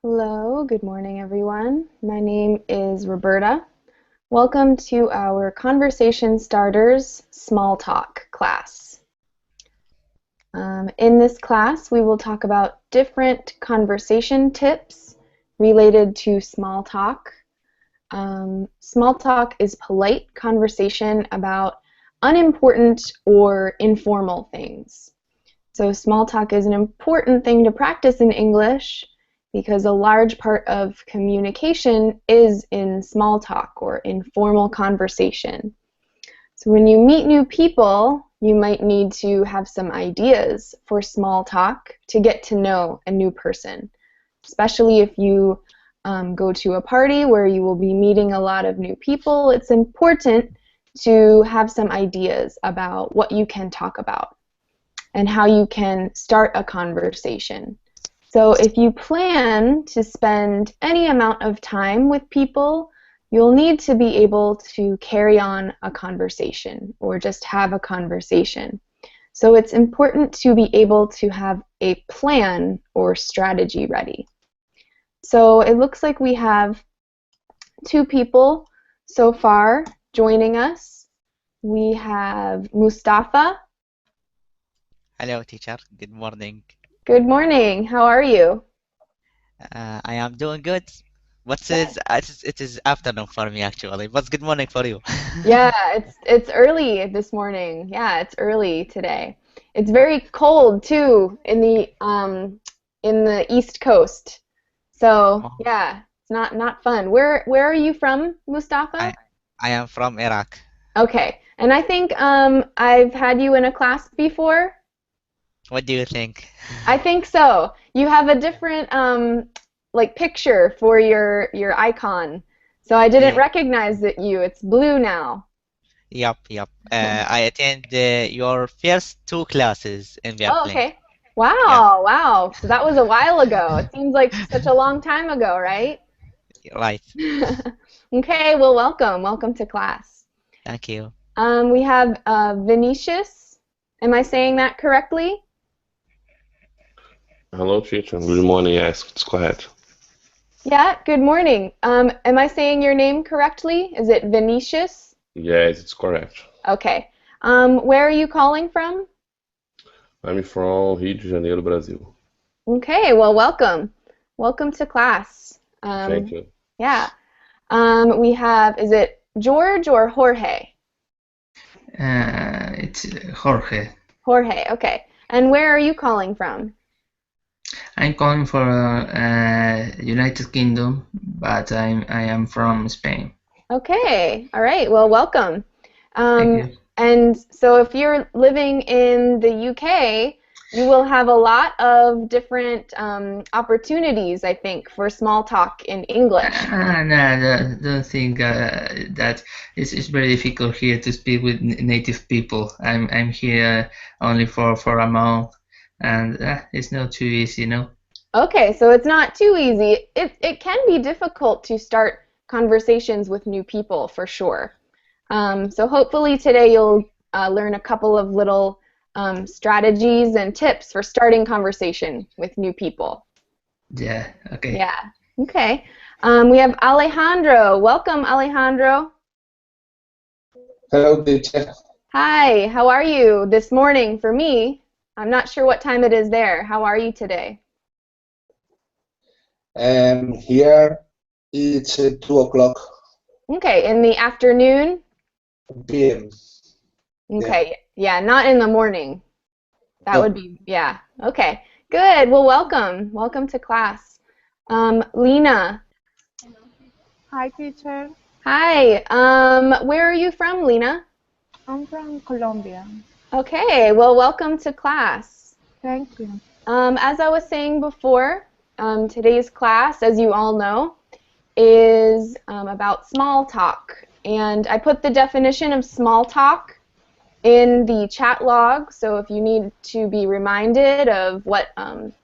Hello, good morning, everyone. My name is Roberta. Welcome to our Conversation Starters Small Talk class. In this class, we will talk about different conversation tips related to small talk. Small talk is polite conversation about unimportant or informal things. So small talk is an important thing to practice in English because a large part of communication is in small talk or informal conversation. So when you meet new people, you might need to have some ideas for small talk to get to know a new person, especially if you go to a party where you will be meeting a lot of new people. It's important to have some ideas about what you can talk about and how you can start a conversation. So if you plan to spend any amount of time with people, you'll need to be able to carry on a conversation or just have a conversation. So it's important to be able to have a plan or strategy ready. So it looks like we have two people so far joining us. We have Mustafa. Hello, teacher. Good morning. Good morning. How are you? I am doing good. Good. It is afternoon for me actually, but good morning for you. Yeah, it's early this morning. Yeah, it's early today. It's very cold too in the East Coast. So Oh, yeah, it's not fun. Where are you from, Mustafa? I I am from Iraq. Okay, and I think I've had you in a class before. What do you think? I think so. You have a different like picture for your icon. So I didn't Yeah, recognize it you. It's blue now. yep. I attend your first two classes in Oh, Verbling. okay. Yeah, Wow. So that was a while ago. It seems like such a long time ago, right? right. Okay, well, welcome. Welcome to class. Thank you. We have Vinicius. Am I saying that correctly? Hello, teacher. Good morning. Yes, it's correct. Yeah, good morning. Am I saying your name correctly? Is it Vinicius? Yes, it's correct. Okay. Where are you calling from? I'm from Rio de Janeiro, Brazil. Okay, well, welcome. Welcome to class. Thank you. Yeah. We have, is it George or Jorge? It's Jorge. Jorge, okay. And where are you calling from? I'm calling for United Kingdom, but I am from Spain. Okay, all right, well, welcome. Thank Um, you. and so if you're living in the UK, you will have a lot of different opportunities, I think, for small talk in English. No, don't think that it's very difficult here to speak with native people. I'm here only for a month, and it's not too easy, no. Okay, so it's not too easy. It can be difficult to start conversations with new people for sure. So hopefully today you'll learn a couple of little strategies and tips for starting conversation with new people. Yeah, okay. Yeah. Okay. We have Alejandro. Welcome, Alejandro. Hello, teacher. Hi. How are you this morning? For me, I'm not sure what time it is there. How are you today? Here it's 2 o'clock Okay. In the afternoon. p.m. Yeah. Okay. Yeah. Not in the morning. That would No. be, yeah. Okay. Good. Well, welcome. Welcome to class. Lena. Hi, teacher. Hi. Where are you from, Lena? I'm from Colombia. Okay. Well, welcome to class. Thank you. As I was saying before, today's class, as you all know, is about small talk. And I put the definition of small talk in the chat log, so if you need to be reminded of what,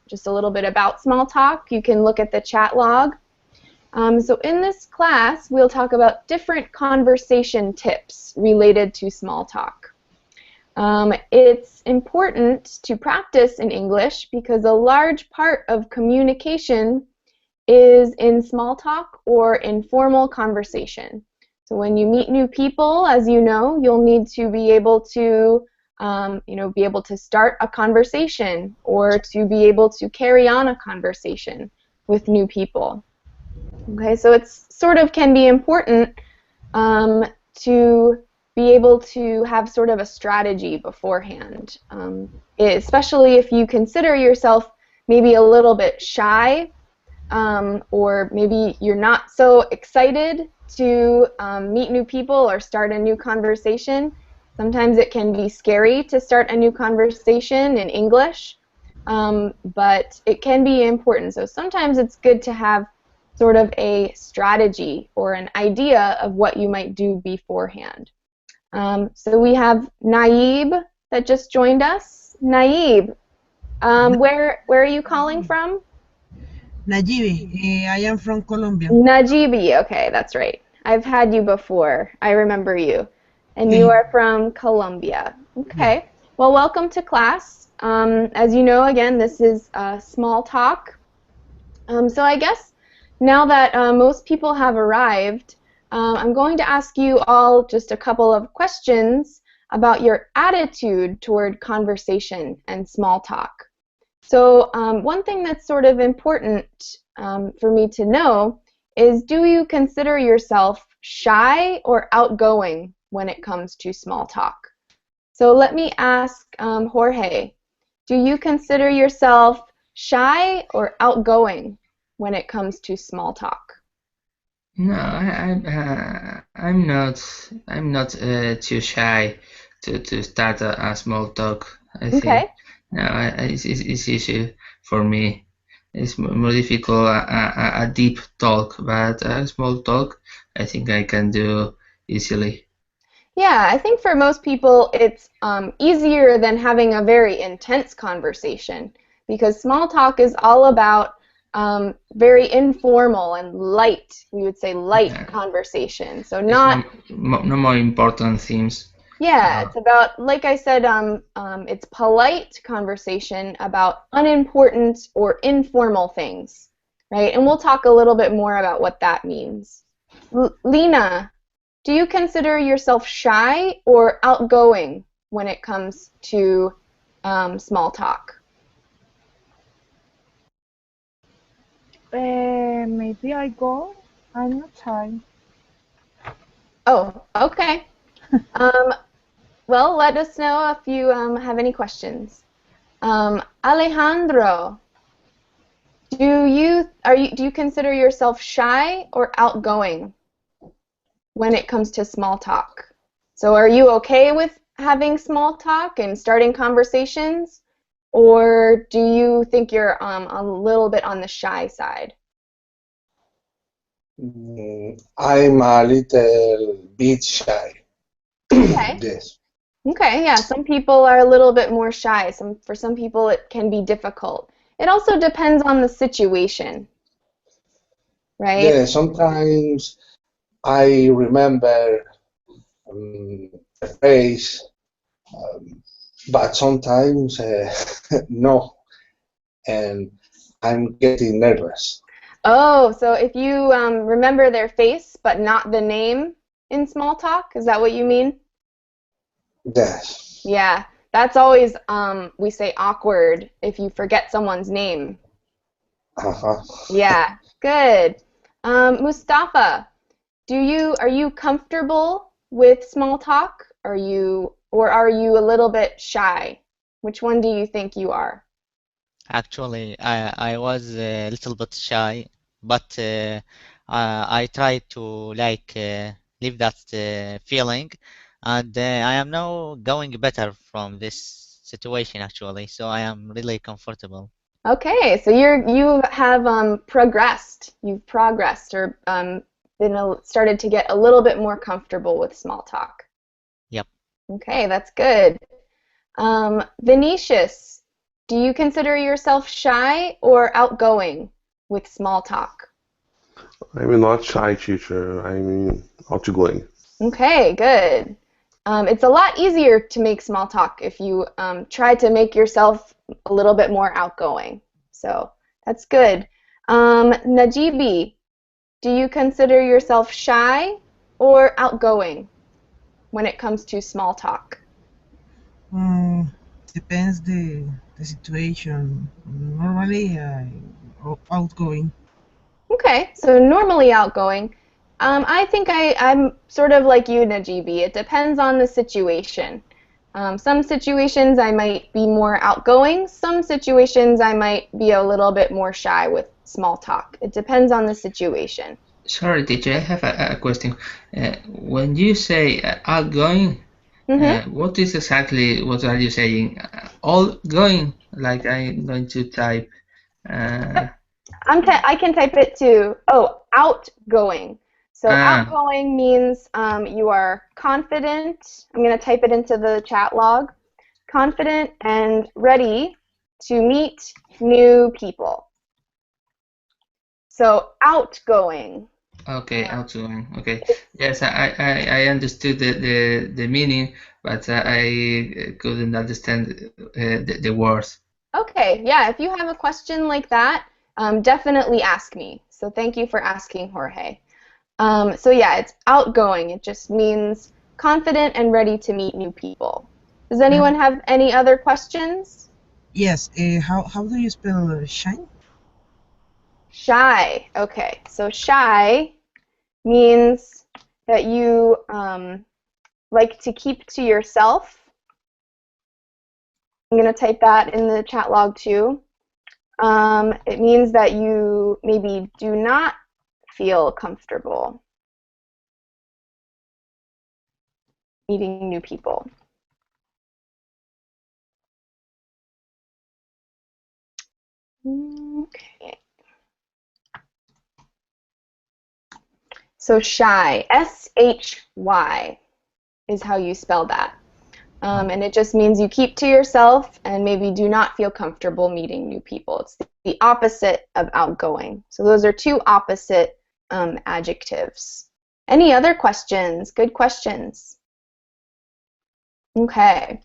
just a little bit about small talk, you can look at the chat log. So in this class, we'll talk about different conversation tips related to small talk. It's important to practice in English because a large part of communication is in small talk or informal conversation. So when you meet new people, as you know, you'll need to be able to be able to start a conversation or to be able to carry on a conversation with new people. Okay, so it's sort of can be important to be able to have sort of a strategy beforehand, especially if you consider yourself maybe a little bit shy, or maybe you're not so excited to meet new people or start a new conversation. Sometimes it can be scary to start a new conversation in English, but it can be important. So sometimes it's good to have sort of a strategy or an idea of what you might do beforehand. So we have Naib that just joined us. Naib, where are you calling from? Najibi, I am from Colombia. Najibi, okay, that's right. I've had you before. I remember you. And you are from Colombia. Okay. Well, welcome to class. As you know, again, this is small talk. So I guess now that most people have arrived, I'm going to ask you all just a couple of questions about your attitude toward conversation and small talk. So one thing that's sort of important for me to know is, do you consider yourself shy or outgoing when it comes to small talk? So let me ask Jorge, do you consider yourself shy or outgoing when it comes to small talk? No, I'm not. I'm not too shy to start a small talk. I think. Okay. No, it's easy for me. It's more difficult a deep talk, but a small talk, I think I can do easily. Yeah, I think for most people it's easier than having a very intense conversation, because small talk is all about very informal and light, we would say light conversation. So not, no more important themes. yeah, it's about, like I said, it's polite conversation about unimportant or informal things, right? And we'll talk a little bit more about what that means. Lena, do you consider yourself shy or outgoing when it comes to small talk? Maybe I go. I'm not shy. Oh, okay. Well, let us know if you have any questions. Alejandro, do you consider yourself shy or outgoing when it comes to small talk? So are you okay with having small talk and starting conversations, or do you think you're a little bit on the shy side? I'm a little bit shy. Okay. Yes. Okay, yeah, some people are a little bit more shy. For some people it can be difficult. It also depends on the situation, right? Yeah, sometimes I remember the phrase, but sometimes no, and I'm getting nervous. Oh, so if you remember their face but not the name in small talk, is that what you mean? Yes. Yeah, that's always, we say, awkward if you forget someone's name. Uh-huh. Yeah, good. Mustafa, are you comfortable with small talk? Or are you a little bit shy? Which one do you think you are? Actually, I was a little bit shy, but I tried to like leave that feeling, and I am now going better from this situation actually. So I am really comfortable. Okay, so you have progressed. You've progressed or started to get a little bit more comfortable with small talk. Yep. Okay, that's good. Vinicius, do you consider yourself shy or outgoing with small talk? I'm not shy, teacher. I'm outgoing. Okay, good. It's a lot easier to make small talk if you try to make yourself a little bit more outgoing. So that's good. Najibi, do you consider yourself shy or outgoing when it comes to small talk? Depends the situation. Normally, outgoing. Okay, so normally outgoing. I think I'm sort of like you, Najibi. It depends on the situation. Some situations I might be more outgoing. Some situations I might be a little bit more shy with small talk. It depends on the situation. Sorry, teacher, I have a question. When you say outgoing, what is exactly what are you saying? All going, like I'm going to type. I can type it too. Oh, outgoing. So Ah, outgoing means you are confident. I'm going to type it into the chat log. Confident and ready to meet new people. So outgoing. okay, outgoing. Okay, yes, I understood the meaning, but I couldn't understand the words. Okay, yeah, if you have a question like that, definitely ask me. So thank you for asking, Jorge. So yeah, it's outgoing. It just means confident and ready to meet new people. Does anyone have any other questions? Yes. How do you spell shine? Shy. Okay, so shy means that you like to keep to yourself. I'm going to type that in the chat log too. It means that you maybe do not feel comfortable meeting new people. Okay. So shy, S-H-Y is how you spell that. And it just means you keep to yourself and maybe do not feel comfortable meeting new people. It's the opposite of outgoing. So those are two opposite adjectives. Any other questions? Good questions. Okay.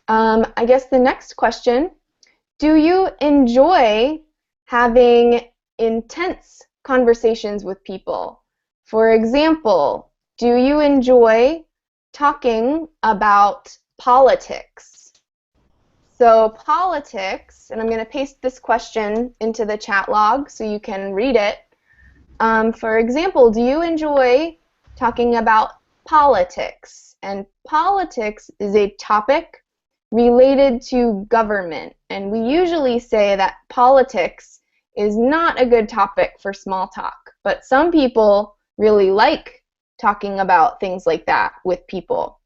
I guess the next question, do you enjoy having intense conversations with people? For example, do you enjoy talking about politics? So politics, and I'm going to paste this question into the chat log so you can read it. For example, do you enjoy talking about politics? And politics is a topic related to government, and we usually say that politics is not a good topic for small talk, but some people really like talking about things like that with people.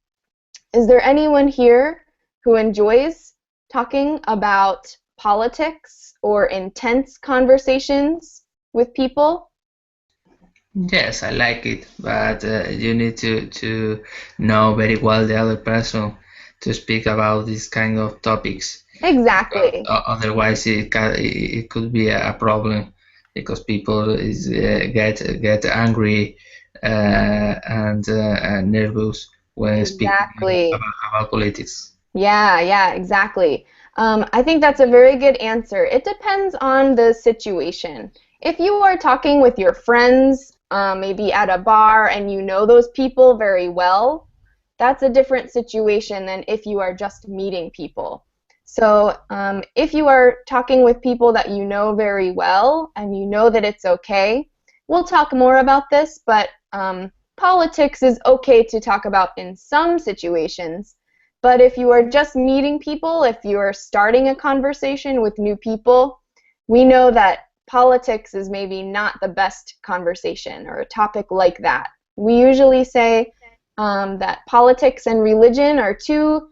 Is there anyone here who enjoys talking about politics or intense conversations with people? Yes, I like it, but you need to know very well the other person to speak about these kind of topics. Exactly. Otherwise, it could be a problem because people get angry and nervous when speaking Exactly. about politics. Yeah, exactly. I think that's a very good answer. It depends on the situation. If you are talking with your friends, maybe at a bar, and you know those people very well, that's a different situation than if you are just meeting people. So if you are talking with people that you know very well and you know that it's okay, we'll talk more about this, but politics is okay to talk about in some situations. But if you are just meeting people, if you are starting a conversation with new people, we know that politics is maybe not the best conversation or a topic like that. We usually say that politics and religion are two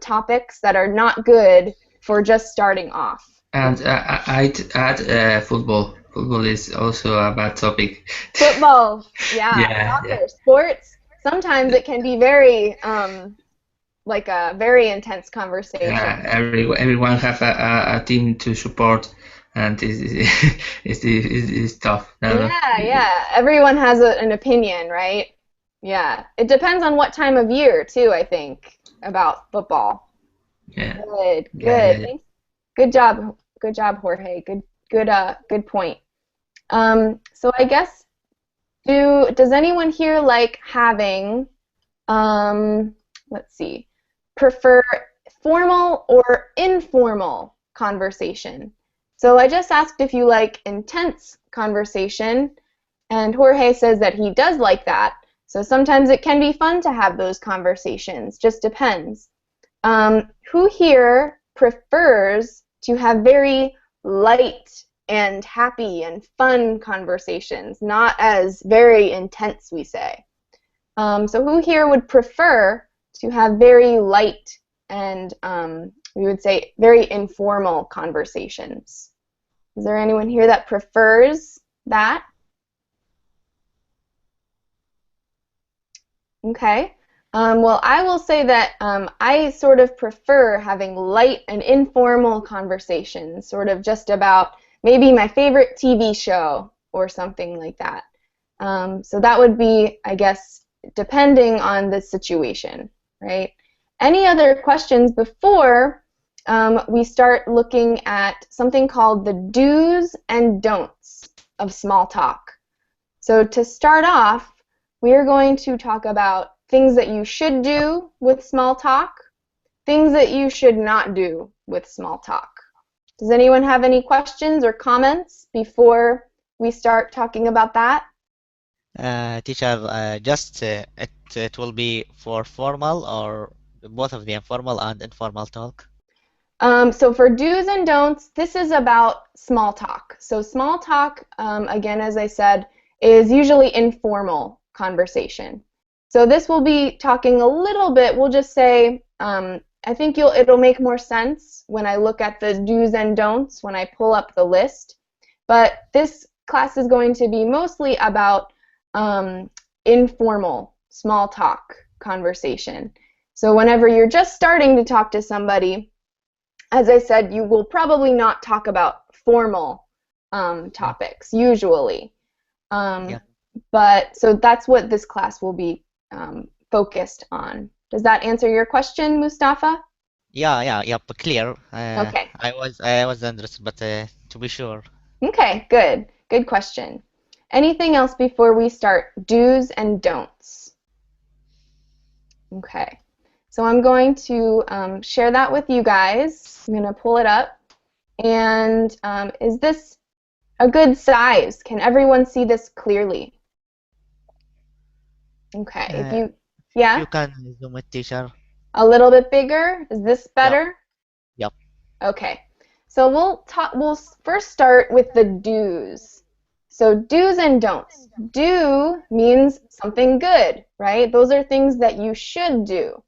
topics that are not good for just starting off. And I'd add football. Football is also a bad topic. Football, yeah, Yeah. soccer, sports. Sometimes it can be very like a very intense conversation. Everyone have a team to support, and it's tough. No. Yeah. Everyone has an opinion, right? Yeah. It depends on what time of year, too, I think, about football. Yeah. Good. Yeah. Thanks. Good job, Jorge. Good point. So I guess, does anyone here like having, let's see, prefer formal or informal conversation? So I just asked if you like intense conversation, and Jorge says that he does like that. So sometimes it can be fun to have those conversations, just depends. Who here prefers to have very light and happy and fun conversations, not as very intense, we say? So who here would prefer to have very light and, we would say, very informal conversations? Is there anyone here that prefers that? Okay. Well, I will say that I sort of prefer having light and informal conversations, sort of just about maybe my favorite TV show or something like that. So that would be, I guess, depending on the situation, right? Any other questions before we start looking at something called the do's and don'ts of small talk? So to start off, we are going to talk about things that you should do with small talk, things that you should not do with small talk. Does anyone have any questions or comments before we start talking about that? Teacher, it will be for formal or both of the informal and informal talk? So for do's and don'ts, this is about small talk. So small talk, again, as I said, is usually informal conversation. So this will be talking a little bit, we'll just say, I think it'll make more sense when I look at the do's and don'ts when I pull up the list. But this class is going to be mostly about informal, small talk conversation. So whenever you're just starting to talk to somebody, as I said, you will probably not talk about formal topics, usually. But so that's what this class will be focused on. Does that answer your question, Mustafa? Yep, clear. Okay. I was interested, but to be sure. Okay, good question. Anything else before we start? Do's and don'ts. Okay, so I'm going to share that with you guys. I'm going to pull it up. And is this a good size? Can everyone see this clearly? Okay, if you, yeah? You can zoom it, teacher. A little bit bigger? Is this better? Yep. Okay, so we'll first start with the do's. So do's and don'ts. Do means something good, right? Those are things that you should do.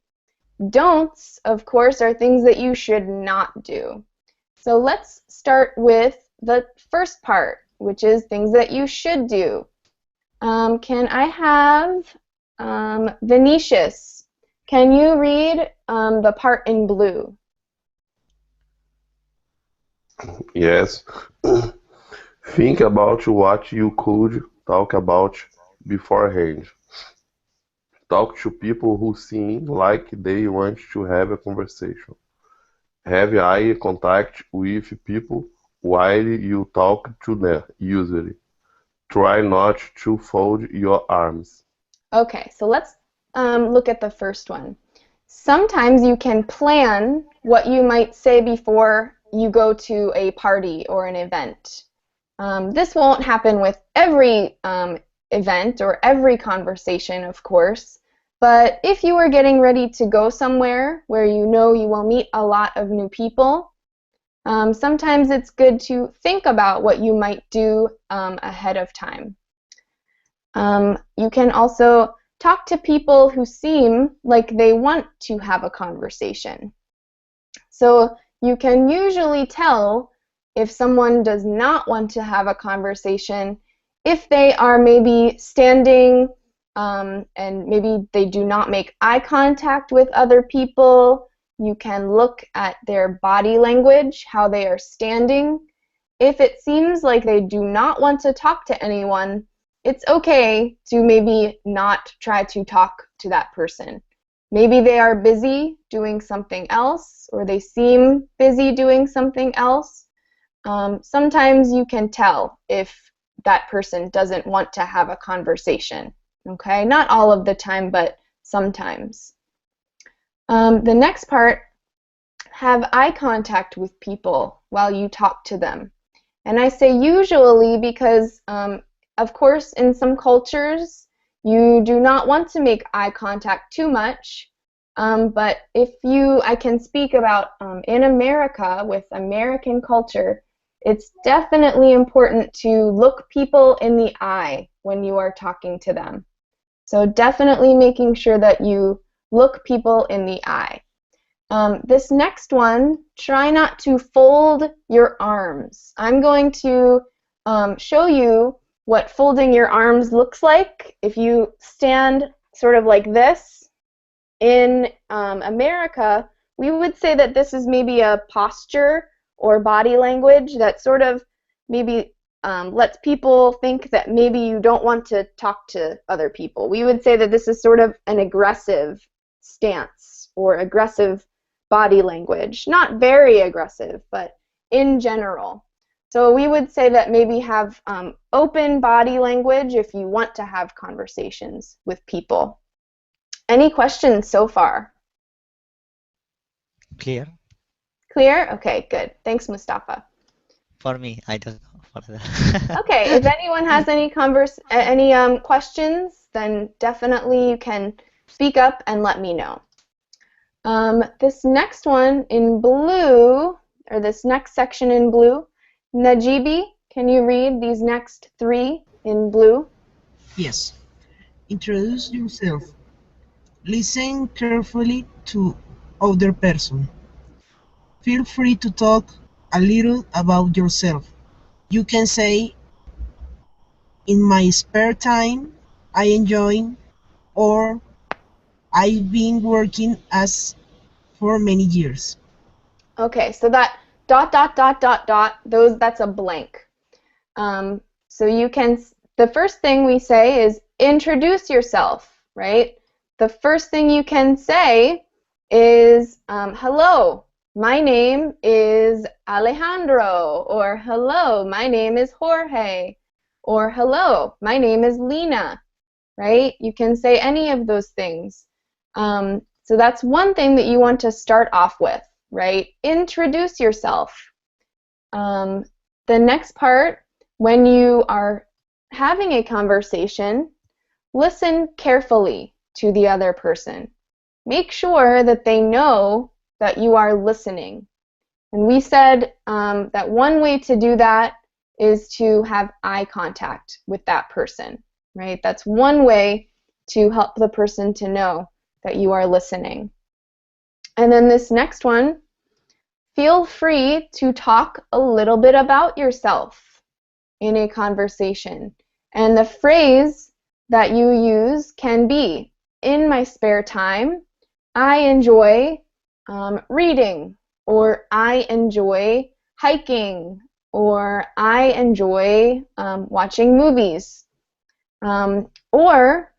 Don'ts, of course, are things that you should not do. So let's start with the first part, which is things that you should do. Can I have Venetius? Can you read the part in blue? Yes. Think about what you could talk about beforehand. Talk to people who seem like they want to have a conversation. Have eye contact with people while you talk to them, usually. Try not to fold your arms. Okay, so let's look at the first one. Sometimes you can plan what you might say before you go to a party or an event. This won't happen with every event or every conversation, of course, but if you are getting ready to go somewhere where you know you will meet a lot of new people, sometimes it's good to think about what you might do ahead of time. You can also talk to people who seem like they want to have a conversation. So you can usually tell if someone does not want to have a conversation if they are maybe standing and maybe they do not make eye contact with other people. You can look at their body language, how they are standing. If it seems like they do not want to talk to anyone, it's okay to maybe not try to talk to that person. Maybe they are busy doing something else, or they seem busy doing something else. Sometimes you can tell if that person doesn't want to have a conversation. Okay, not all of the time, but sometimes. The next part, have eye contact with people while you talk to them. And I say usually because, of course, in some cultures, you do not want to make eye contact too much. But I can speak about in America, with American culture, it's definitely important to look people in the eye when you are talking to them. So definitely making sure that you look people in the eye. This next one, try not to fold your arms. I'm going to show you what folding your arms looks like. If you stand sort of like this, in America, we would say that this is maybe a posture or body language that sort of maybe lets people think that maybe you don't want to talk to other people. We would say that this is sort of an aggressive stance or aggressive body language. Not very aggressive, but in general. So we would say that maybe have open body language if you want to have conversations with people. Any questions so far? Clear? Clear? Okay, good. Thanks, Mustafa. For me, I don't know. For the Okay, if anyone has any questions, then definitely you can speak up and let me know. This next one in blue, or this next section in blue, Najibi, can you read these next three in blue? Yes. Introduce yourself. Listen carefully to other person. Feel free to talk a little about yourself. You can say, in my spare time, I enjoy, or I've been working as for many years. Okay, so that ... that's a blank. So you can, the first thing we say is introduce yourself, right? The first thing you can say is, hello, my name is Alejandro, or hello, my name is Jorge, or hello, my name is Lena, right? You can say any of those things. So that's one thing that you want to start off with, right? Introduce yourself. The next part, when you are having a conversation, listen carefully to the other person. Make sure that they know that you are listening. And we said that one way to do that is to have eye contact with that person, right? That's one way to help the person to know that you are listening. And then this next one, feel free to talk a little bit about yourself in a conversation. And the phrase that you use can be, in my spare time, I enjoy reading, or I enjoy hiking, or I enjoy watching movies, or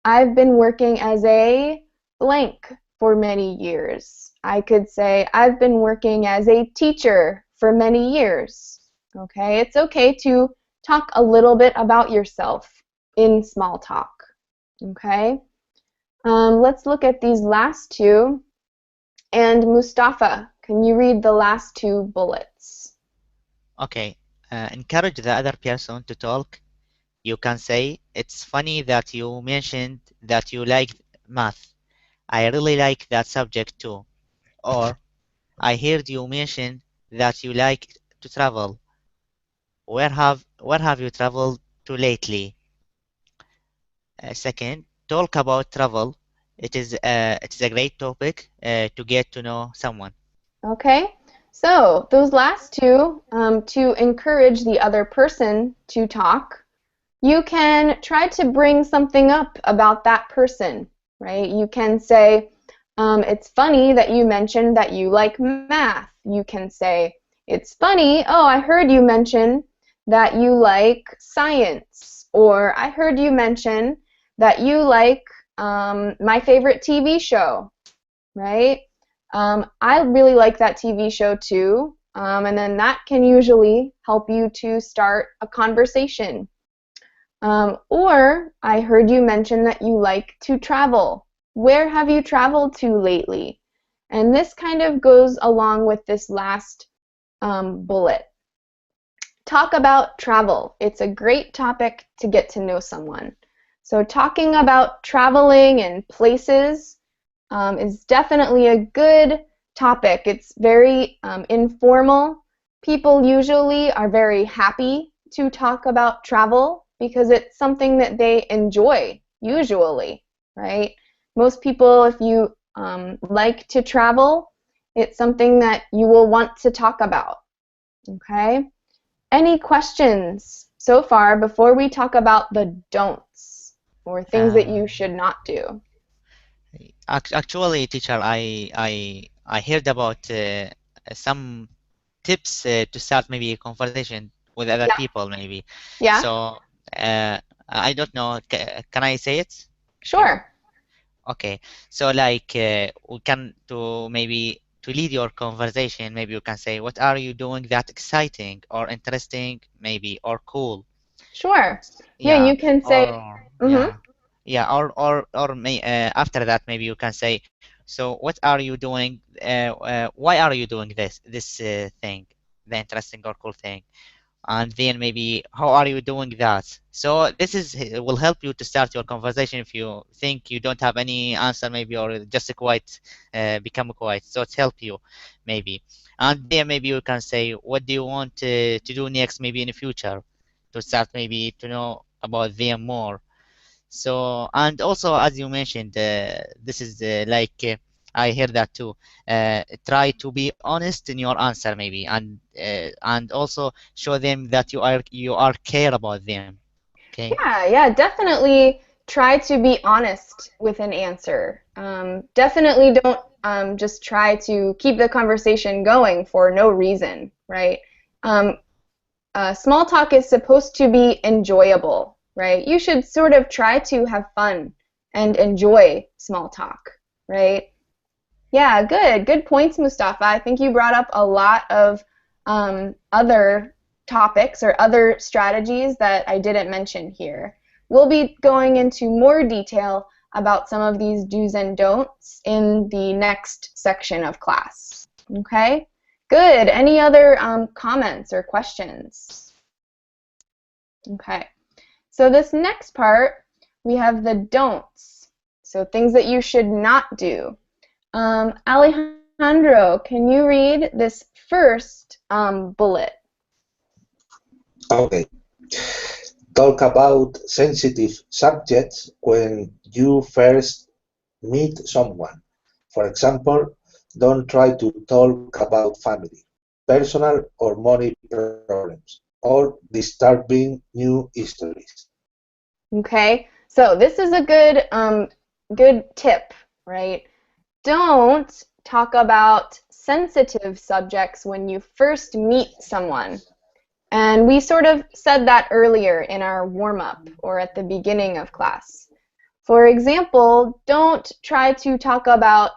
I've been working as a blank for many years. I could say I've been working as a teacher for many years. Okay, it's okay to talk a little bit about yourself in small talk. Okay, let's look at these last two. And Mustafa, can you read the last two bullets? Okay. Encourage the other person to talk. You can say, it's funny that you mentioned that you like math. I really like that subject too. Or, I heard you mention that you like to travel. Where have you traveled to lately? Second, talk about travel. It is a great topic to get to know someone. Okay, so those last two, to encourage the other person to talk, you can try to bring something up about that person, right? You can say, it's funny that you mentioned that you like math. You can say, it's funny, oh, I heard you mention that you like science, or I heard you mention that you like my favorite TV show, right? I really like that TV show too. and then that can usually help you to start a conversation. Or I heard you mention that you like to travel. Where have you traveled to lately? And this kind of goes along with this last bullet. Talk about travel. It's a great topic to get to know someone. So talking about traveling and places is definitely a good topic. It's very informal. People usually are very happy to talk about travel because it's something that they enjoy, usually, right? Most people, if you like to travel, it's something that you will want to talk about, okay? Any questions so far before we talk about the don'ts or things that you should not do? Actually, teacher, I heard about some tips to start maybe a conversation with other Yeah. people, maybe. Yeah? So I don't know. Can I say it here? Sure. Okay. So like we can to maybe to lead your conversation, maybe you can say, "What are you doing that exciting or interesting, maybe or cool?" Sure. Yeah, Yeah. you can say, Or mm-hmm. yeah. Yeah. After that, maybe you can say, "So what are you doing? Why are you doing this thing, the interesting or cool thing?" And then maybe how are you doing that. So this is will help you to start your conversation if you think you don't have any answer, maybe, or just quiet, become quiet, so it help you maybe. And then maybe you can say what do you want to do next, maybe in the future, to start maybe to know about them more. So, and also, as you mentioned, this is I hear that too. Try to be honest in your answer, maybe, and also show them that you are care about them. Okay. Yeah, definitely try to be honest with an answer. Definitely don't just try to keep the conversation going for no reason, right? Um, Small talk is supposed to be enjoyable, right? You should sort of try to have fun and enjoy small talk, right? Yeah, good. Good points, Mustafa. I think you brought up a lot of other topics or other strategies that I didn't mention here. We'll be going into more detail about some of these do's and don'ts in the next section of class. Okay? Good. Any other comments or questions? Okay. So this next part, we have the don'ts. So things that you should not do. Alejandro, can you read this first bullet? Okay. Talk about sensitive subjects when you first meet someone. For example, don't try to talk about family, personal or money problems, or disturbing new histories. Okay, so this is a good tip, right? Don't talk about sensitive subjects when you first meet someone. And we sort of said that earlier in our warm-up or at the beginning of class. For example, don't try to talk about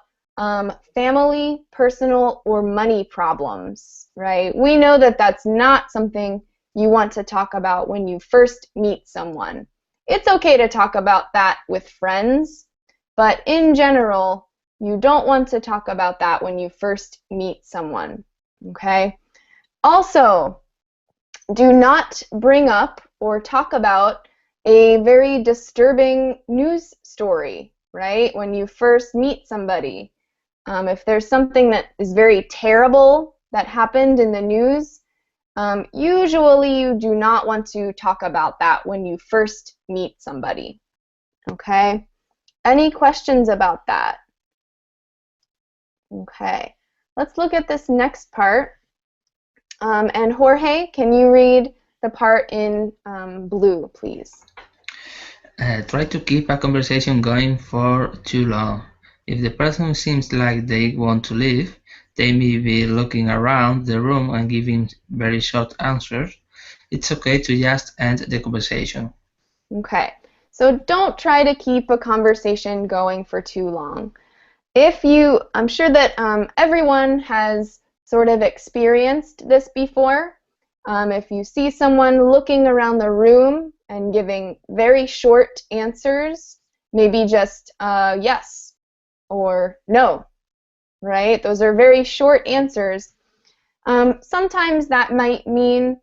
family, personal, or money problems, right? We know that that's not something you want to talk about when you first meet someone. It's okay to talk about that with friends, but in general, you don't want to talk about that when you first meet someone, okay? Also, do not bring up or talk about a very disturbing news story, right? When you first meet somebody. If there's something that is very terrible that happened in the news, usually you do not want to talk about that when you first meet somebody. Okay? Any questions about that? Okay. Let's look at this next part. And Jorge, can you read the part in blue, please? Try to keep a conversation going for too long. If the person seems like they want to leave, they may be looking around the room and giving very short answers. It's okay to just end the conversation. Okay. So don't try to keep a conversation going for too long. I'm sure that everyone has sort of experienced this before. If you see someone looking around the room and giving very short answers, maybe just yes or no, right? Those are very short answers. Sometimes that might mean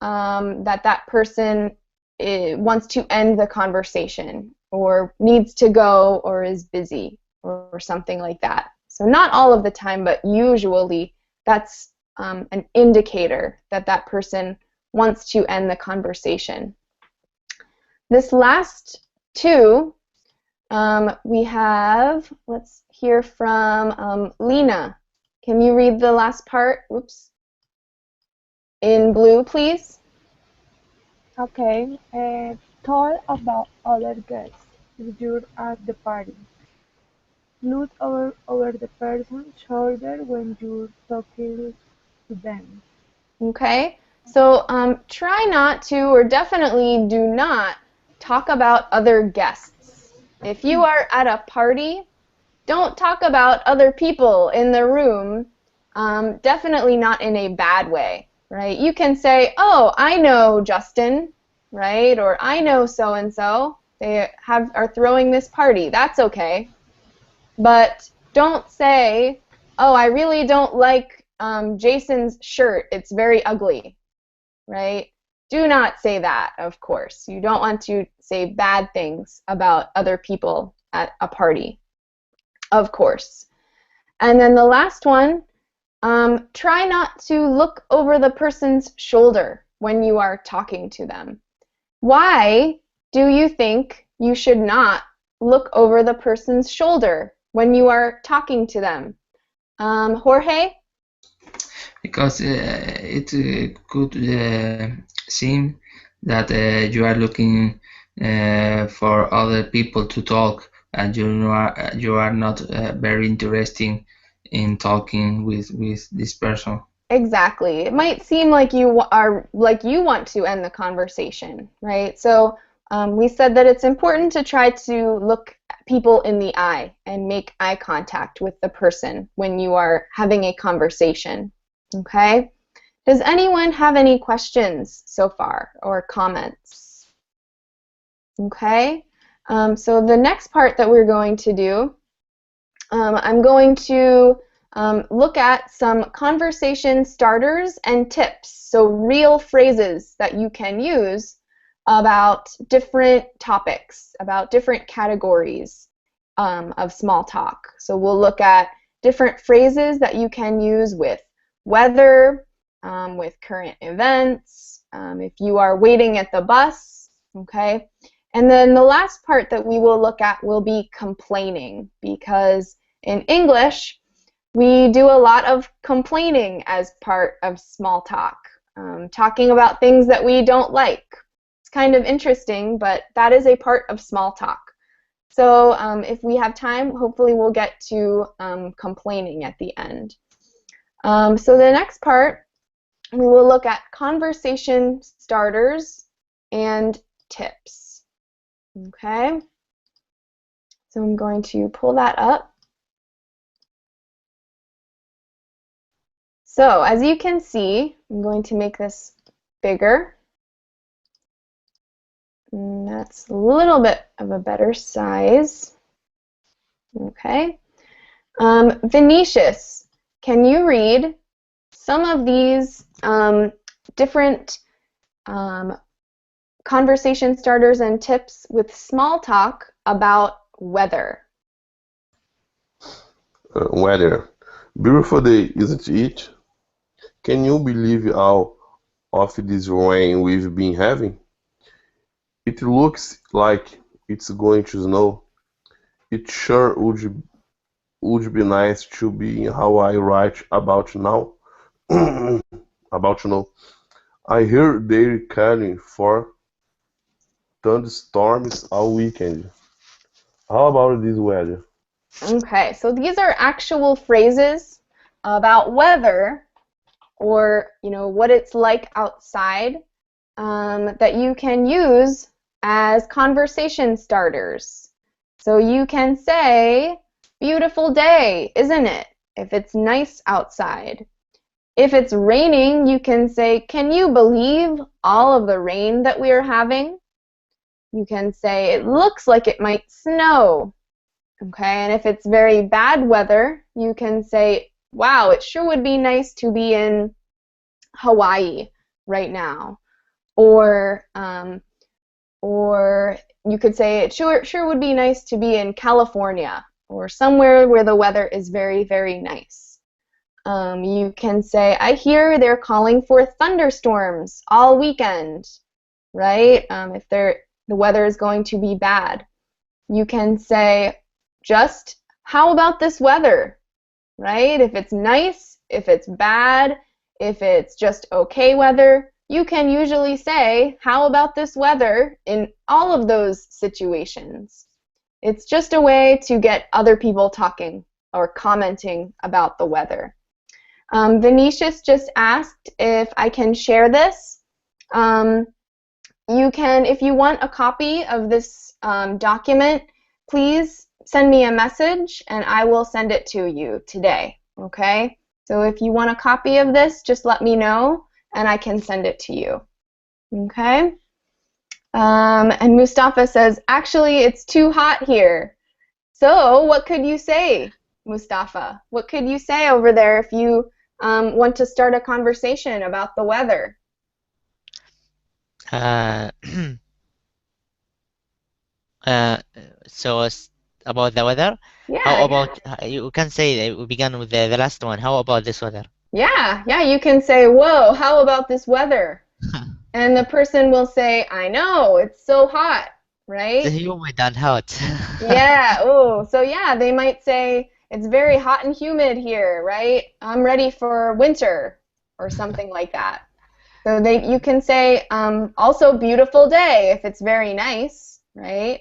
that person wants to end the conversation or needs to go or is busy or something like that. So not all of the time, but usually that's an indicator that that person wants to end the conversation. This last two, we have, let's hear from Lena. Can you read the last part? Whoops. In blue, please. Okay. Talk about other guests if you're at the party. Look over the person's shoulder when you're talking to them. Okay, so try not to, or definitely do not, talk about other guests. If you are at a party, don't talk about other people in the room, definitely not in a bad way, right? You can say, oh, I know Justin, right? Or I know so-and-so. They are throwing this party. That's okay. But don't say, oh, I really don't like Jason's shirt. It's very ugly, right? Do not say that, of course. You don't want to say bad things about other people at a party, of course. And then the last one, try not to look over the person's shoulder when you are talking to them. Why do you think you should not look over the person's shoulder when you are talking to them? Jorge? Because it could seem that you are looking for other people to talk, and you are not very interested in talking with this person. Exactly. It might seem like you want to end the conversation, right? So we said that it's important to try to look people in the eye and make eye contact with the person when you are having a conversation. Okay? Does anyone have any questions so far or comments? Okay? So the next part that we're going to do, I'm going to look at some conversation starters and tips, so real phrases that you can use about different topics, about different categories of small talk. So we'll look at different phrases that you can use with weather, with current events, if you are waiting at the bus, okay? And then the last part that we will look at will be complaining, because in English, we do a lot of complaining as part of small talk, talking about things that we don't like. It's kind of interesting, but that is a part of small talk. So if we have time, hopefully we'll get to complaining at the end. So the next part, we will look at conversation starters and tips. Okay? So I'm going to pull that up. So as you can see, I'm going to make this bigger. And that's a little bit of a better size. Okay. Vinicius, can you read some of these different conversation starters and tips with small talk about weather? Weather. Beautiful day, isn't it? Can you believe all of this rain we've been having? It looks like it's going to snow. It sure would be nice to be in Hawaii right about now. About now. I hear they're calling for thunderstorms all weekend. How about this weather? Okay, so these are actual phrases about weather, or what it's like outside, that you can use as conversation starters. So you can say, beautiful day, isn't it? If it's nice outside. If it's raining, you can say, can you believe all of the rain that we are having? You can say, it looks like it might snow. Okay, and if it's very bad weather, you can say, wow, it sure would be nice to be in Hawaii right now. Or you could say, it sure would be nice to be in California, or somewhere where the weather is very, very nice. You can say, I hear they're calling for thunderstorms all weekend, right? If the weather is going to be bad. You can say, just how about this weather, right? If it's nice, if it's bad, if it's just okay weather, you can usually say, how about this weather in all of those situations. It's just a way to get other people talking or commenting about the weather. Venetius just asked if I can share this. You can, if you want a copy of this document, please send me a message and I will send it to you today, okay? So if you want a copy of this, just let me know and I can send it to you, okay? And Mustafa says, actually, it's too hot here. So what could you say, Mustafa? What could you say over there if you want to start a conversation about the weather? Uh, uh, about the weather, how Yeah, about you can say we began with the last one. How about this weather? yeah, you can say, whoa, how about this weather? And the person will say, I know, it's so hot, It's right? humid and hot. Yeah, oh, so yeah, they might say, it's very hot and humid here, right? I'm ready for winter, or something like that. So you can say, also beautiful day if it's very nice, right?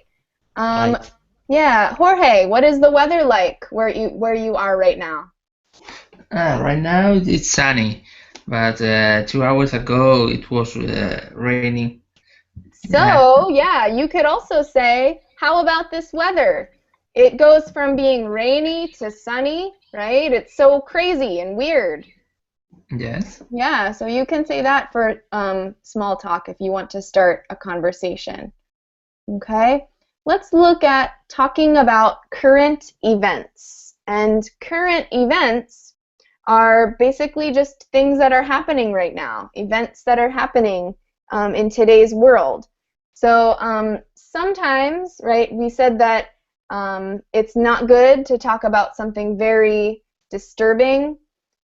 Um, Right. yeah, Jorge, what is the weather like where you are right now? Right now it's sunny, but 2 hours ago it was raining. Yeah. So, yeah, you could also say, how about this weather? It goes from being rainy to sunny, right? It's so crazy and weird. Yes. Yeah, so you can say that for small talk if you want to start a conversation. Okay, let's look at talking about current events. And current events are basically just things that are happening right now, events that are happening in today's world. So sometimes, right, we said that it's not good to talk about something very disturbing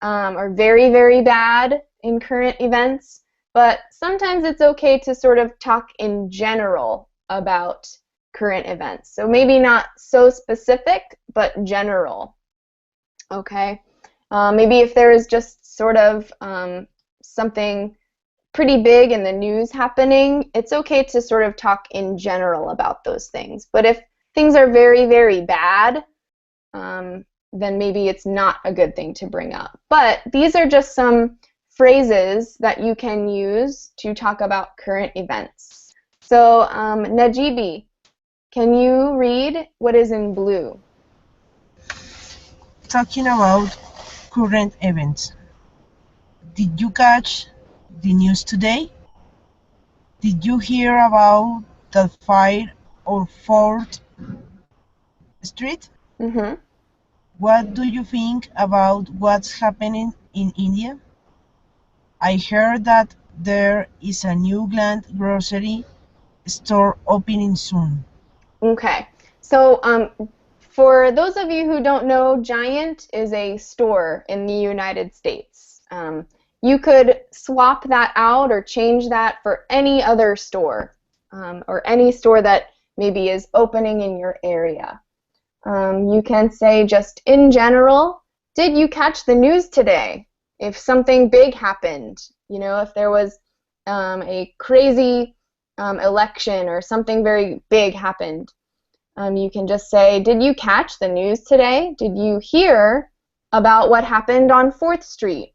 or very, very bad in current events, but sometimes it's okay to sort of talk in general about current events. So maybe not so specific, but general, okay? Maybe if there is just sort of something pretty big in the news happening, it's okay to sort of talk in general about those things. But if things are very, very bad, then maybe it's not a good thing to bring up. But these are just some phrases that you can use to talk about current events. So, Najibi, can you read what is in blue? Talking about current events. Did you catch the news today? Did you hear about the fire on 4th Street? Mm-hmm. What do you think about what's happening in India? I heard that there is a new Gland grocery store opening soon. Okay. So, for those of you who don't know, Giant is a store in the United States. You could swap that out or change that for any other store or any store that maybe is opening in your area. You can say just in general, did you catch the news today? If something big happened, you know, if there was a crazy election or something very big happened, you can just say, did you catch the news today? Did you hear about what happened on 4th Street?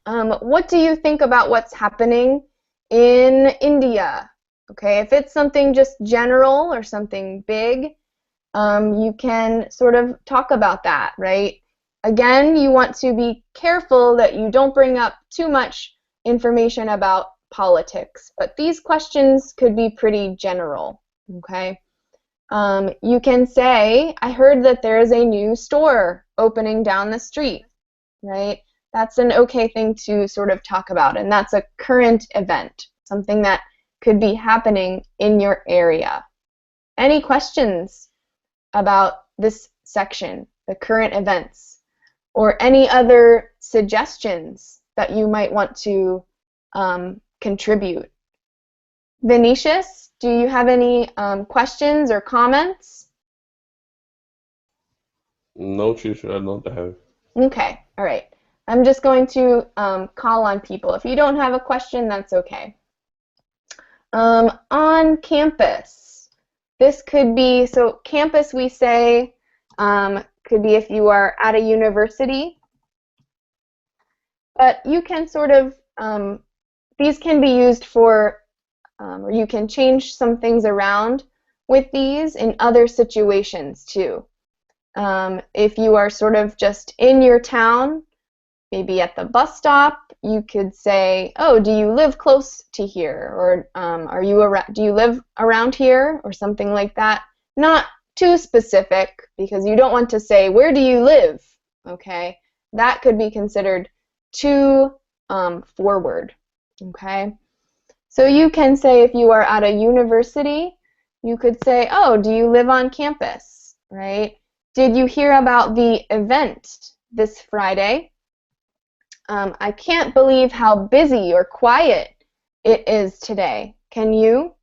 What do you think about what's happening in India? Okay, if it's something just general or something big, you can sort of talk about that, right? Again, you want to be careful that you don't bring up too much information about politics, but these questions could be pretty general, okay? You can say, I heard that there is a new store opening down the street, right? That's an okay thing to sort of talk about, and that's a current event, something that could be happening in your area. Any questions about this section, the current events, or any other suggestions that you might want to contribute? Vinicius, do you have any questions or comments? No, teacher, I don't have. Okay, all right. I'm just going to call on people. If you don't have a question, that's okay. On campus, this could be, so campus we say could be if you are at a university, but you can sort of, these can be used for, or you can change some things around with these in other situations too. If you are sort of just in your town, maybe at the bus stop, you could say, oh, do you live close to here? Or do you live around here? Or something like that. Not too specific, because you don't want to say, where do you live? Okay, that could be considered too forward. Okay, so you can say if you are at a university, you could say, oh, do you live on campus? Right? Did you hear about the event this Friday? I can't believe how busy or quiet it is today. Can you?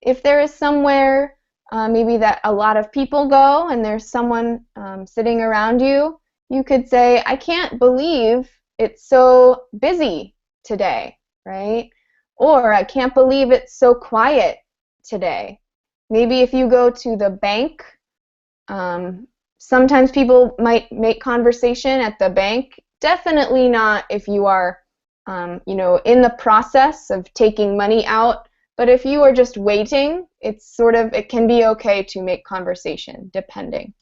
If there is somewhere maybe that a lot of people go and there's someone sitting around you, you could say, I can't believe it's so busy today, right? Or I can't believe it's so quiet today. Maybe if you go to the bank, sometimes people might make conversation at the bank. Definitely not if you are, you know, in the process of taking money out. But if you are just waiting, it can be okay to make conversation, depending.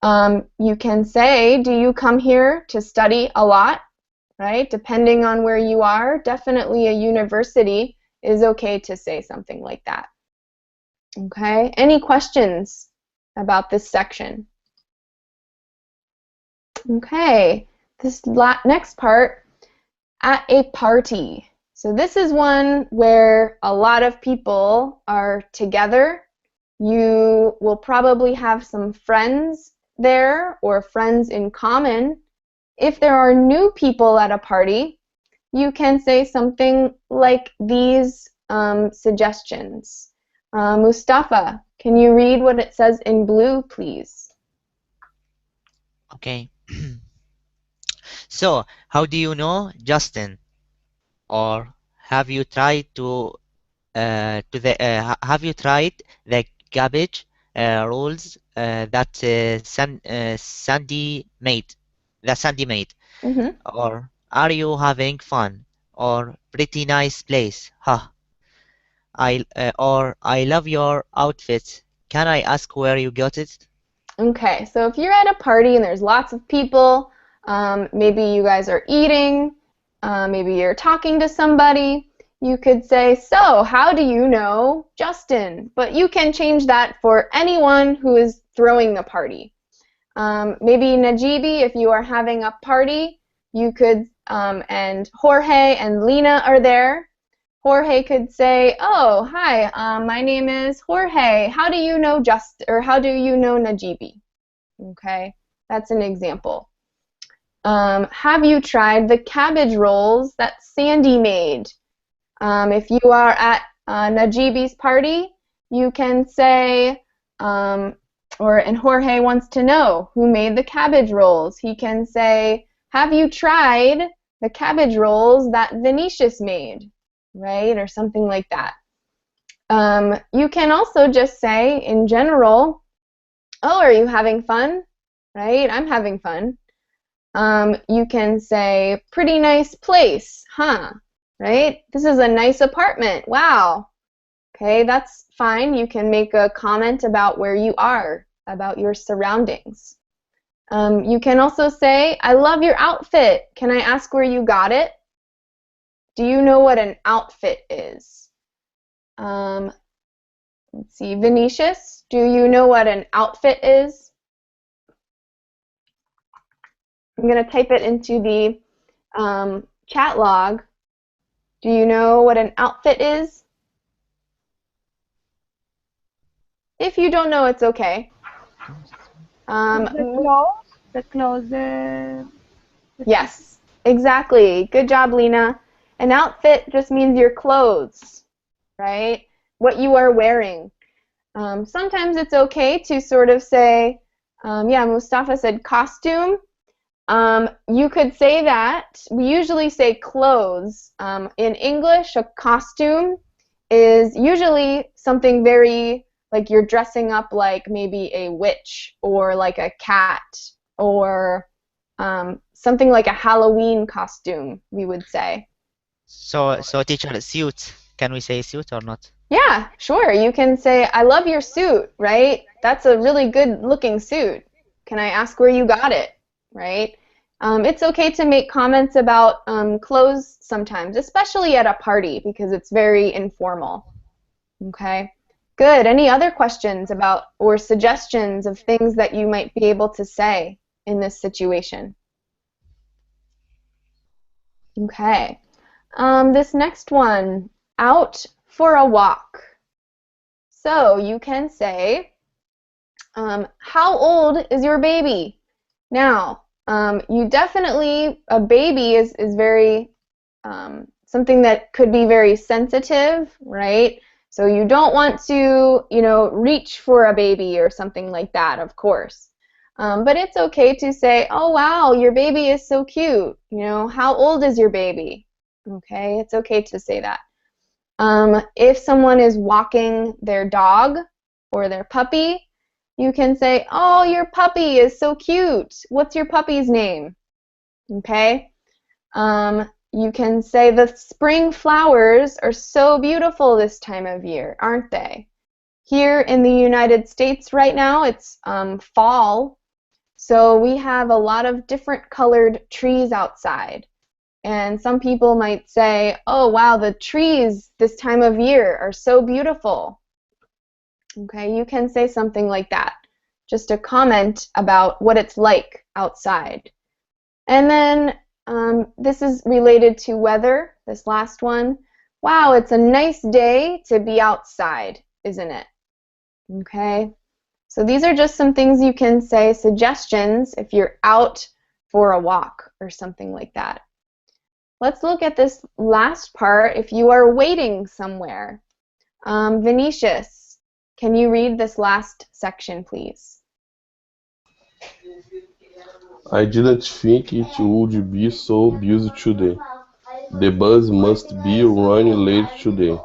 You can say, do you come here to study a lot? Right? Depending on where you are, definitely a university is okay to say something like that. Okay? Any questions about this section? Okay. This next part, at a party. So this is one where a lot of people are together. You will probably have some friends there or friends in common. If there are new people at a party, you can say something like these suggestions. Mustafa, can you read what it says in blue, please? Okay. So, how do you know Justin? Or have you tried have you tried the cabbage rolls that Sandy made? That Sandy made. Mm-hmm. Or are you having fun? Or pretty nice place? Huh. I love your outfit. Can I ask where you got it? Okay, so if you're at a party and there's lots of people, maybe you guys are eating, maybe you're talking to somebody, you could say, so how do you know Justin? But you can change that for anyone who is throwing the party. Maybe Najibi, if you are having a party, you could, and Jorge and Lena are there. Jorge could say, oh, hi, my name is Jorge. How do you know how do you know Najibi? Okay, that's an example. Have you tried the cabbage rolls that Sandy made? If you are at Najibi's party, you can say, and Jorge wants to know who made the cabbage rolls. He can say, have you tried the cabbage rolls that Vinicius made? Right, or something like that. You can also just say, in general, oh, are you having fun? Right, I'm having fun. You can say, pretty nice place, huh? Right, this is a nice apartment, wow. Okay, that's fine. You can make a comment about where you are, about your surroundings. You can also say, I love your outfit. Can I ask where you got it? Do you know what an outfit is? Let's see, Venetius, do you know what an outfit is? I'm going to type it into the chat log. Do you know what an outfit is? If you don't know, it's okay. The clothes, Yes, exactly. Good job, Lena. An outfit just means your clothes, right? What you are wearing. Sometimes it's okay to sort of say, yeah, Mustafa said costume. You could say that. We usually say clothes. In English, a costume is usually something very, like you're dressing up like maybe a witch or like a cat or something like a Halloween costume, we would say. So teacher, suit. Can we say suit or not? Yeah, sure. You can say, I love your suit, right? That's a really good looking suit. Can I ask where you got it, right? It's okay to make comments about clothes sometimes, especially at a party because it's very informal. Okay, good. Any other questions about or suggestions of things that you might be able to say in this situation? Okay, this next one, out for a walk. So you can say, how old is your baby? Now, you definitely, a baby is very, something that could be very sensitive, right? So you don't want to, reach for a baby or something like that, of course. But it's okay to say, oh wow, your baby is so cute. How old is your baby? Okay, it's okay to say that. If someone is walking their dog or their puppy, you can say, oh, your puppy is so cute. What's your puppy's name? Okay. You can say the spring flowers are so beautiful this time of year, aren't they? Here in the United States right now, it's fall, so we have a lot of different colored trees outside. And some people might say, oh wow, the trees this time of year are so beautiful. Okay, you can say something like that. Just a comment about what it's like outside. And then this is related to weather, this last one. Wow, it's a nice day to be outside, isn't it? Okay, so these are just some things you can say, suggestions if you're out for a walk or something like that. Let's look at this last part if you are waiting somewhere. Venetius, can you read this last section, please? I didn't think it would be so busy today. The bus must be running late today.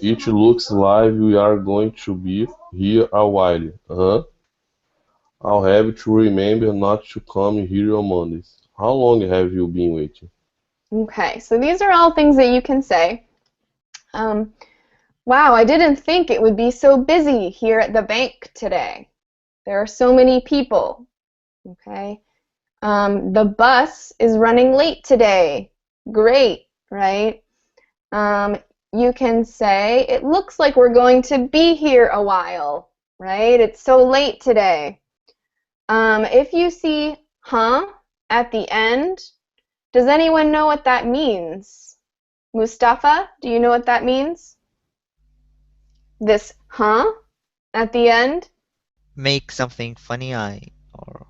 It looks like we are going to be here a while. I'll have to remember not to come here on Mondays. How long have you been waiting? Okay, so these are all things that you can say. Wow, I didn't think it would be so busy here at the bank today. There are so many people. Okay. The bus is running late today. Great, right? You can say, it looks like we're going to be here a while, right? It's so late today. If you see at the end, does anyone know what that means? Mustafa, do you know what that means? This at the end? Make something funny, or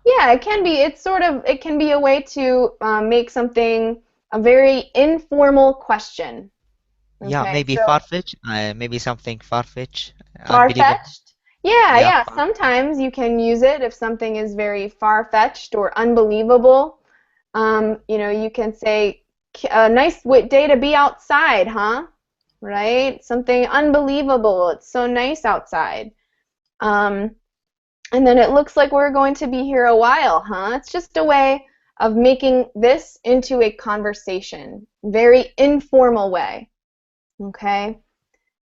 Yeah, it can be. It can be a way to make something a very informal question. yeah, Okay, maybe so far-fetched. Maybe something far-fetched, unbelievable. far-fetched? Yeah, Yeah, yeah. Sometimes you can use it if something is very far-fetched or unbelievable. You can say, a nice day to be outside, huh? Right? Something unbelievable. It's so nice outside. And then it looks like we're going to be here a while, huh? It's just a way of making this into a conversation. Very informal way. Okay?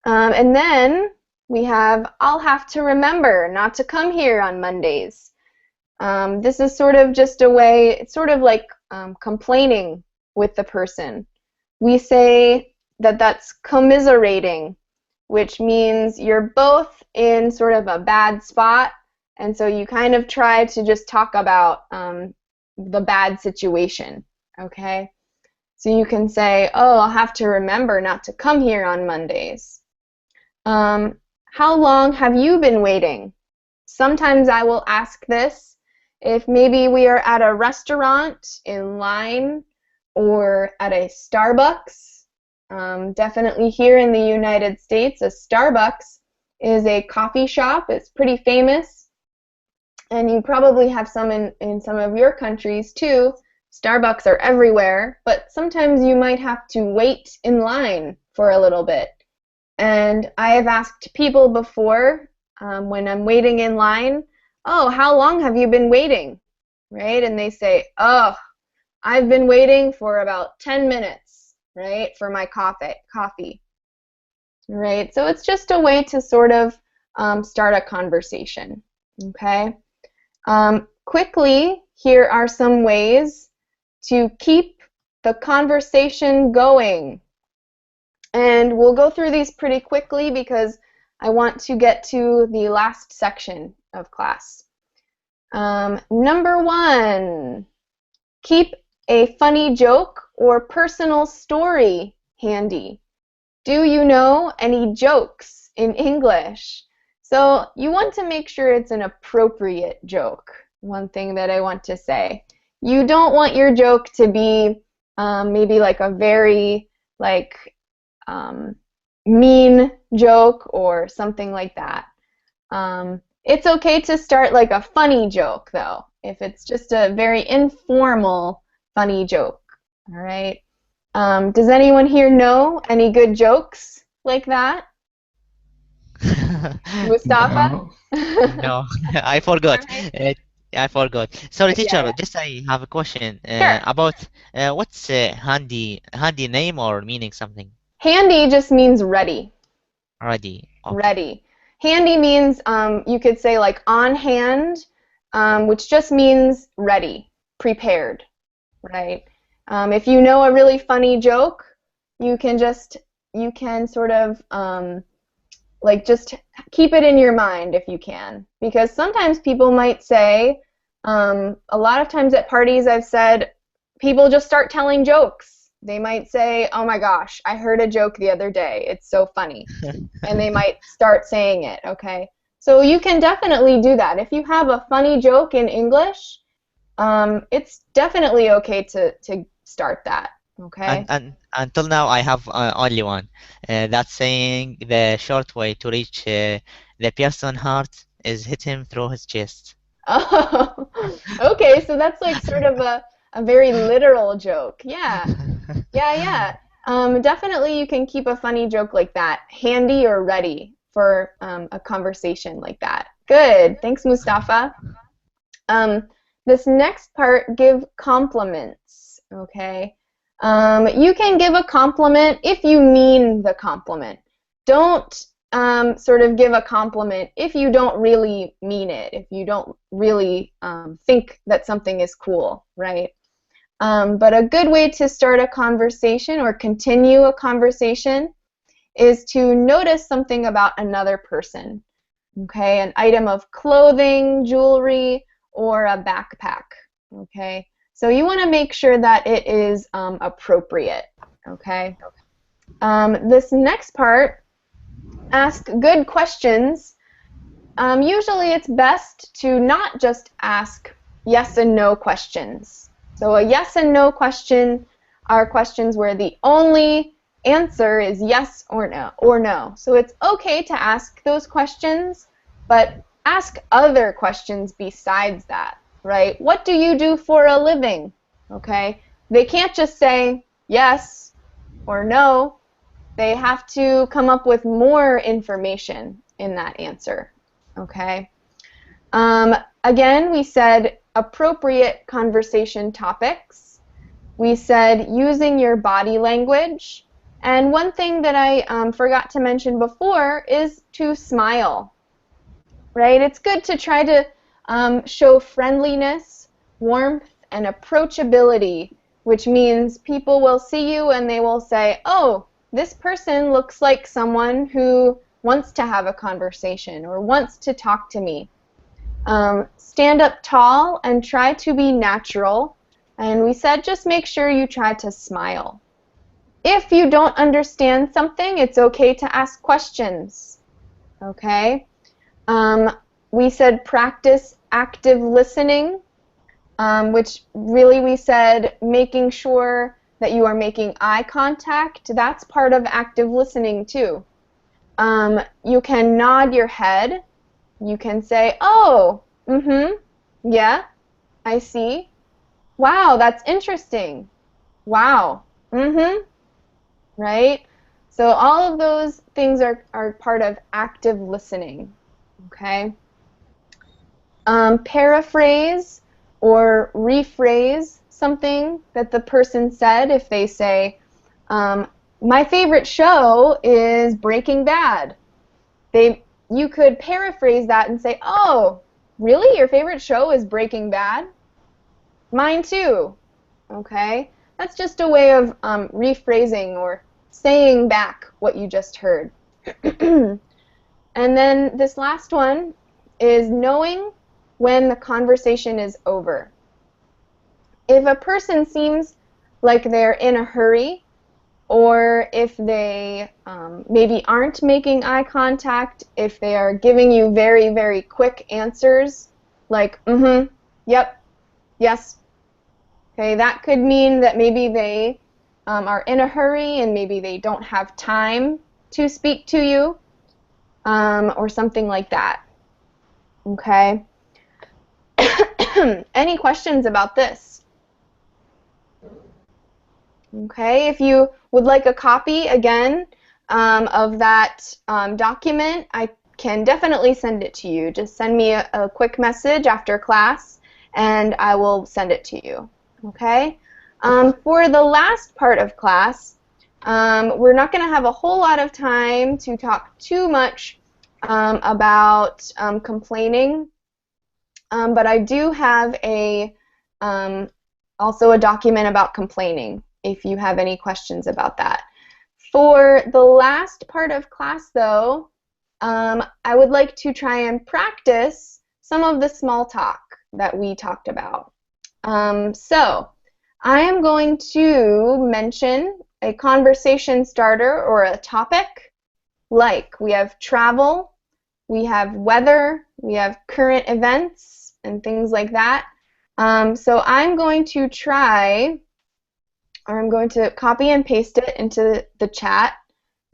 And then we have, I'll have to remember not to come here on Mondays. This is sort of just a way, it's sort of like complaining with the person. We say that that's commiserating, which means you're both in sort of a bad spot, and so you kind of try to just talk about the bad situation, okay? So you can say, oh, I'll have to remember not to come here on Mondays. How long have you been waiting? Sometimes I will ask this if maybe we are at a restaurant in line or at a Starbucks. Definitely here in the United States, a Starbucks is a coffee shop. It's pretty famous, and you probably have some in some of your countries too. Starbucks are everywhere, but sometimes you might have to wait in line for a little bit. And I have asked people before, when I'm waiting in line, oh, how long have you been waiting? Right? And they say, oh, I've been waiting for about 10 minutes, right, for my coffee. Right? So it's just a way to sort of start a conversation. Okay? Quickly, here are some ways to keep the conversation going. And we'll go through these pretty quickly because I want to get to the last section of class. Number 1, keep a funny joke or personal story handy. Do you know any jokes in English? So you want to make sure it's an appropriate joke. One thing that I want to say. You don't want your joke to be maybe like a very mean joke or something like that. It's okay to start like a funny joke though, if it's just a very informal funny joke. All right. Does anyone here know any good jokes like that? Mustafa? No. No, I forgot. Alright. I forgot. Sorry, Yeah, teacher. yeah. Just I have a question Sure. about what's handy name or meaning something Handy just means ready. already. Okay. Ready. Handy means you could say like on hand, which just means ready, prepared, right? If you know a really funny joke, you can sort of like just keep it in your mind if you can, because sometimes people might say, a lot of times at parties I've said, people just start telling jokes. They might say, oh my gosh, I heard a joke the other day, it's so funny. And they might start saying it, okay? So you can definitely do that. If you have a funny joke in English, it's definitely okay to start that, okay? And until now, I have only one. That's saying the short way to reach the person's heart is hit him through his chest. Oh, okay, so that's like sort of a very literal joke. Yeah, yeah. Definitely you can keep a funny joke like that handy or ready for a conversation like that. Good, thanks Mustafa. This next part, give compliments, okay? You can give a compliment if you mean the compliment. Don't sort of give a compliment if you don't really mean it, if you don't really think that something is cool, right? But a good way to start a conversation or continue a conversation is to notice something about another person, okay? An item of clothing, jewelry, or a backpack, okay? So you want to make sure that it is appropriate, okay? This next part, ask good questions. Usually it's best to not just ask yes and no questions. So a yes and no question are questions where the only answer is yes or no. So it's okay to ask those questions, but ask other questions besides that, right? What do you do for a living? Okay? They can't just say yes or no. They have to come up with more information in that answer, okay? Again, we said appropriate conversation topics. We said using your body language. And one thing that I forgot to mention before is to smile, right? It's good to try to show friendliness, warmth, and approachability, which means people will see you and they will say, oh, this person looks like someone who wants to have a conversation or wants to talk to me. Stand up tall and try to be natural. And we said just make sure you try to smile. If you don't understand something, it's okay to ask questions. Okay? We said practice active listening, which really we said making sure that you are making eye contact. That's part of active listening too. You can nod your head. You can say, oh, yeah, I see. Wow, that's interesting. Wow, right? So all of those things are part of active listening, okay? Paraphrase or rephrase something that the person said. If they say, my favorite show is Breaking Bad. You could paraphrase that and say, oh, really? Your favorite show is Breaking Bad? Mine too. Okay? That's just a way of rephrasing or saying back what you just heard. And then this last one is knowing when the conversation is over. If a person seems like they're in a hurry, or if they maybe aren't making eye contact, if they are giving you very, very quick answers, like, yep, yes, okay, that could mean that maybe they are in a hurry and maybe they don't have time to speak to you, or something like that. Okay? Any questions about this? Okay, if you would like a copy, again, of that document, I can definitely send it to you. Just send me a quick message after class, and I will send it to you. Okay? For the last part of class, we're not going to have a whole lot of time to talk too much about complaining, but I do have also a document about complaining, if you have any questions about that. For the last part of class, though, I would like to try and practice some of the small talk that we talked about. So I am going to mention a conversation starter or a topic, like we have travel, we have weather, we have current events, and things like that. So I'm going to I'm going to copy and paste it into the chat,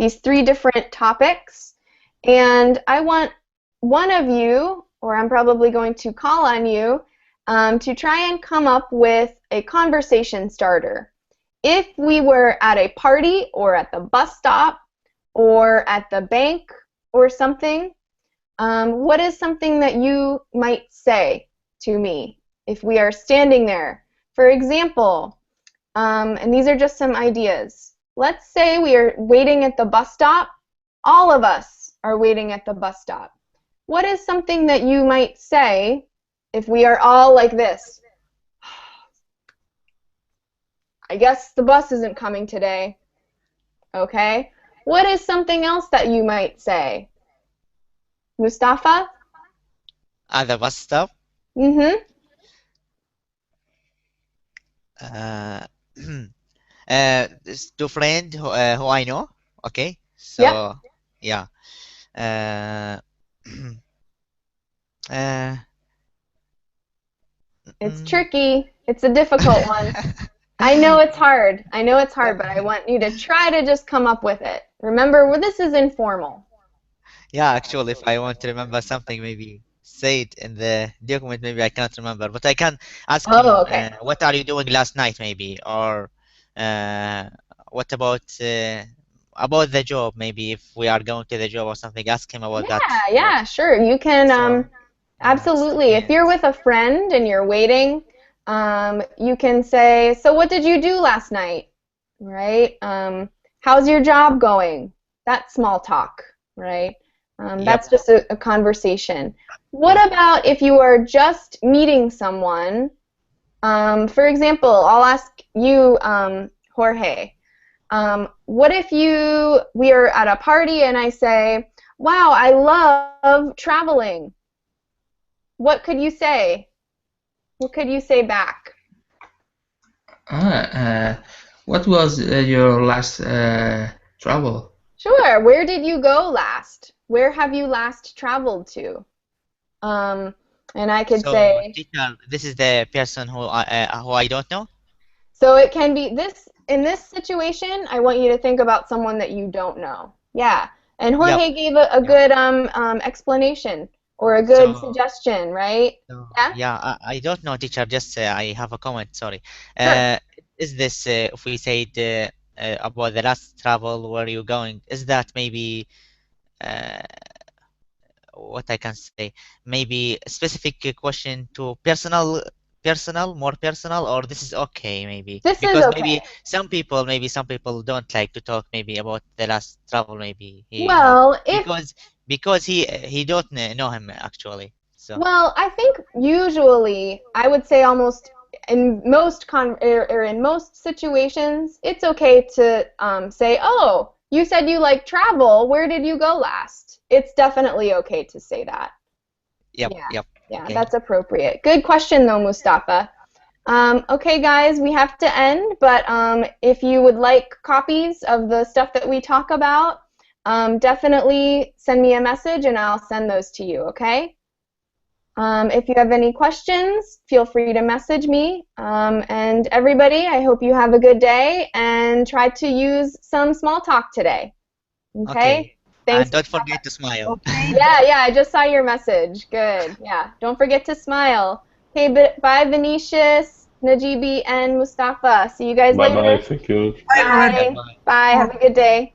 these 3 different topics, and I want one of you, or I'm probably going to call on you, to try and come up with a conversation starter. If we were at a party or at the bus stop or at the bank or something, what is something that you might say to me if we are standing there? For example, and these are just some ideas. Let's say we are waiting at the bus stop. All of us are waiting at the bus stop. What is something that you might say if we are all like this? I guess the bus isn't coming today. Okay? What is something else that you might say? Mustafa? At the bus stop. Mm-hmm. There's 2 friends who I know. Okay, so Yep. yeah. It's tricky. It's a difficult one. I know it's hard. I know it's hard, but I want you to try to just come up with it. Remember, this is informal. Yeah, actually, if I want to remember something, maybe say it in the document. Maybe I can't remember, but I can ask him, Oh, okay. what are you doing last night, maybe, or what about the job? Maybe if we are going to the job or something, ask him about that. Yeah, sure. You can, So, absolutely. If you're with a friend and you're waiting, you can say, so what did you do last night? Right? How's your job going? That's small talk, right? Yep. That's just a conversation. What Yep. about if you are just meeting someone? For example, I'll ask you, Jorge. What if we are at a party and I say, "Wow, I love traveling." What could you say? What could you say back? What was your last travel? Sure. Where did you go last? Where have you last traveled to? And I could So, say, teacher, this is the person who I don't know? so it can be this, in this situation, I want you to think about someone that you don't know. Yeah. And Yep. Jorge gave a Yep. good explanation or a good So, suggestion, right? Yeah? yeah, I don't know, teacher. Just I have a comment. Sorry. Sure. Is this if we said about the last travel, where you going? Is that maybe uh, what I can say? Maybe a specific question to more personal, or this is okay maybe This is because okay. maybe some people don't like to talk maybe about the last travel maybe he have Well, if because he don't know him actually. So Well, I think usually I would say almost in most or in most situations, it's okay to say, "Oh, you said you like travel. Where did you go last?" It's definitely okay to say that. yep, Yeah, yep, yeah, okay, that's appropriate. Good question though, Mustafa. Okay, guys, we have to end, but if you would like copies of the stuff that we talk about, definitely send me a message and I'll send those to you, okay? If you have any questions, feel free to message me. And everybody, I hope you have a good day and try to use some small talk today. Okay? okay, Thanks. and don't forget to smile. Okay. Yeah, yeah, I just saw your message. Good. Yeah. Don't forget to smile. Okay, bye, Venetius, Najibi, and Mustafa. See you guys Bye bye. later. Thank you. Bye, Robert. Bye. Bye. Have a good day.